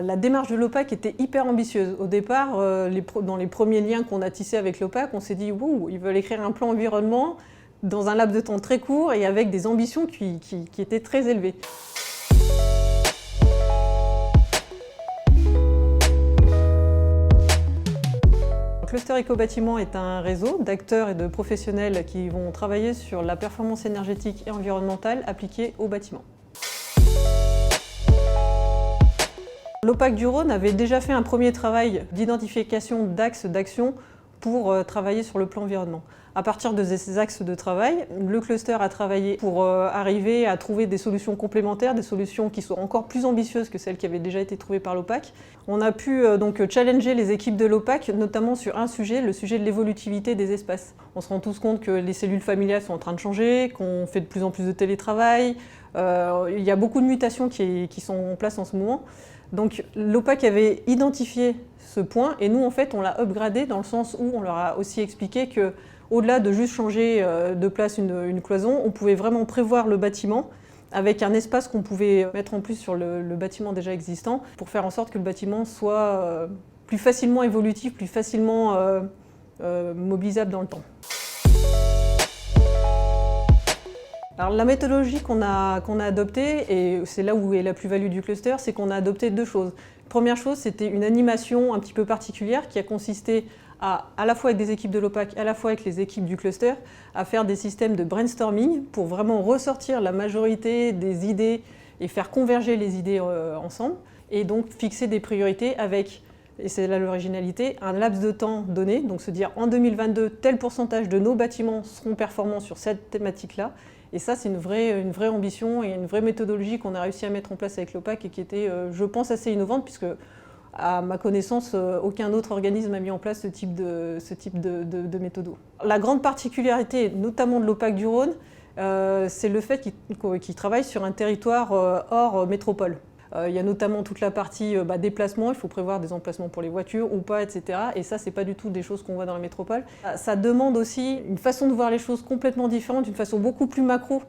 La démarche de l'OPAC était hyper ambitieuse. Au départ, dans les premiers liens qu'on a tissés avec l'OPAC, on s'est dit « Wouh, ils veulent écrire un plan environnement dans un laps de temps très court et avec des ambitions qui étaient très élevées ». Cluster Éco-Bâtiment est un réseau d'acteurs et de professionnels qui vont travailler sur la performance énergétique et environnementale appliquée aux bâtiments. L'OPAC du Rhône avait déjà fait un premier travail d'identification d'axes d'action pour travailler sur le plan environnement. À partir de ces axes de travail, le cluster a travaillé pour arriver à trouver des solutions complémentaires, des solutions qui sont encore plus ambitieuses que celles qui avaient déjà été trouvées par l'OPAC. On a pu donc challenger les équipes de l'OPAC, notamment sur un sujet, le sujet de l'évolutivité des espaces. On se rend tous compte que les cellules familiales sont en train de changer, qu'on fait de plus en plus de télétravail. Il y a beaucoup de mutations qui sont en place en ce moment. Donc l'OPAC avait identifié ce point et nous en fait on l'a upgradé dans le sens où on leur a aussi expliqué que au-delà de juste changer de place une cloison, on pouvait vraiment prévoir le bâtiment avec un espace qu'on pouvait mettre en plus sur le bâtiment déjà existant pour faire en sorte que le bâtiment soit plus facilement évolutif, plus facilement mobilisable dans le temps. Alors, la méthodologie qu'on a adoptée, et c'est là où est la plus-value du cluster, c'est qu'on a adopté deux choses. Première chose, c'était une animation un petit peu particulière qui a consisté à la fois avec des équipes de l'OPAC, à la fois avec les équipes du cluster, à faire des systèmes de brainstorming pour vraiment ressortir la majorité des idées et faire converger les idées ensemble, et donc fixer des priorités avec, et c'est là l'originalité, un laps de temps donné, donc se dire en 2022, tel pourcentage de nos bâtiments seront performants sur cette thématique-là. Et ça, c'est une vraie ambition et une vraie méthodologie qu'on a réussi à mettre en place avec l'OPAC et qui était, je pense, assez innovante puisque, à ma connaissance, aucun autre organisme a mis en place ce type de méthode. La grande particularité, notamment de l'OPAC du Rhône, c'est le fait qu'il travaille sur un territoire hors métropole. Il y a notamment toute la partie déplacement, il faut prévoir des emplacements pour les voitures ou pas, etc. Et ça, c'est pas du tout des choses qu'on voit dans la métropole. Ça demande aussi une façon de voir les choses complètement différente, une façon beaucoup plus macro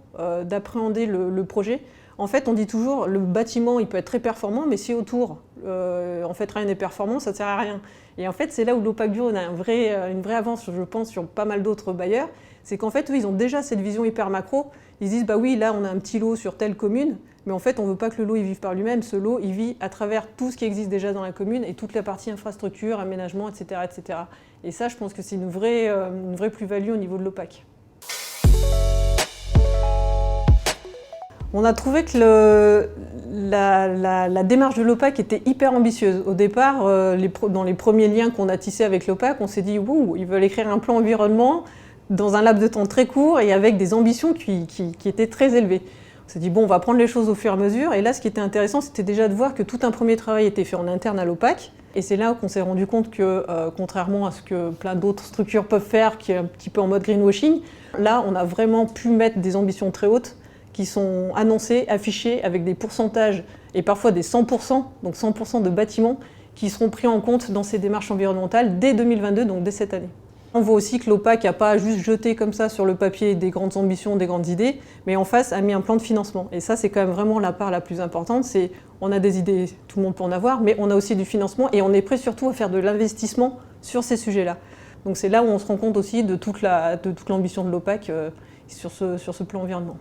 d'appréhender le projet. En fait, on dit toujours, le bâtiment, il peut être très performant, mais si autour, en fait, rien n'est performant, ça ne sert à rien. Et en fait, c'est là où l'OPAC du Rhône a une vraie avance, je pense, sur pas mal d'autres bailleurs. C'est qu'en fait, eux, ils ont déjà cette vision hyper macro. Ils disent, bah oui, là, on a un petit lot sur telle commune, mais en fait, on ne veut pas que le lot il vive par lui-même. Ce lot, il vit à travers tout ce qui existe déjà dans la commune et toute la partie infrastructure, aménagement, etc. etc. Et ça, je pense que c'est une vraie plus-value au niveau de l'OPAC. On a trouvé que la démarche de l'OPAC était hyper ambitieuse. Au départ, dans les premiers liens qu'on a tissés avec l'OPAC, on s'est dit « Wouh, ils veulent écrire un plan environnement dans un laps de temps très court et avec des ambitions qui étaient très élevées ». On s'est dit « Bon, on va prendre les choses au fur et à mesure ». Et là, ce qui était intéressant, c'était déjà de voir que tout un premier travail était fait en interne à l'OPAC. Et c'est là qu'on s'est rendu compte que, contrairement à ce que plein d'autres structures peuvent faire, qui est un petit peu en mode greenwashing, là, on a vraiment pu mettre des ambitions très hautes qui sont annoncés, affichés avec des pourcentages et parfois des 100%, donc 100% de bâtiments qui seront pris en compte dans ces démarches environnementales dès 2022, donc dès cette année. On voit aussi que l'OPAC n'a pas juste jeté comme ça sur le papier des grandes ambitions, des grandes idées, mais en face a mis un plan de financement. Et ça, c'est quand même vraiment la part la plus importante, c'est on a des idées, tout le monde peut en avoir, mais on a aussi du financement et on est prêt surtout à faire de l'investissement sur ces sujets-là. Donc c'est là où on se rend compte aussi de toute l'ambition de l'OPAC sur ce plan environnement.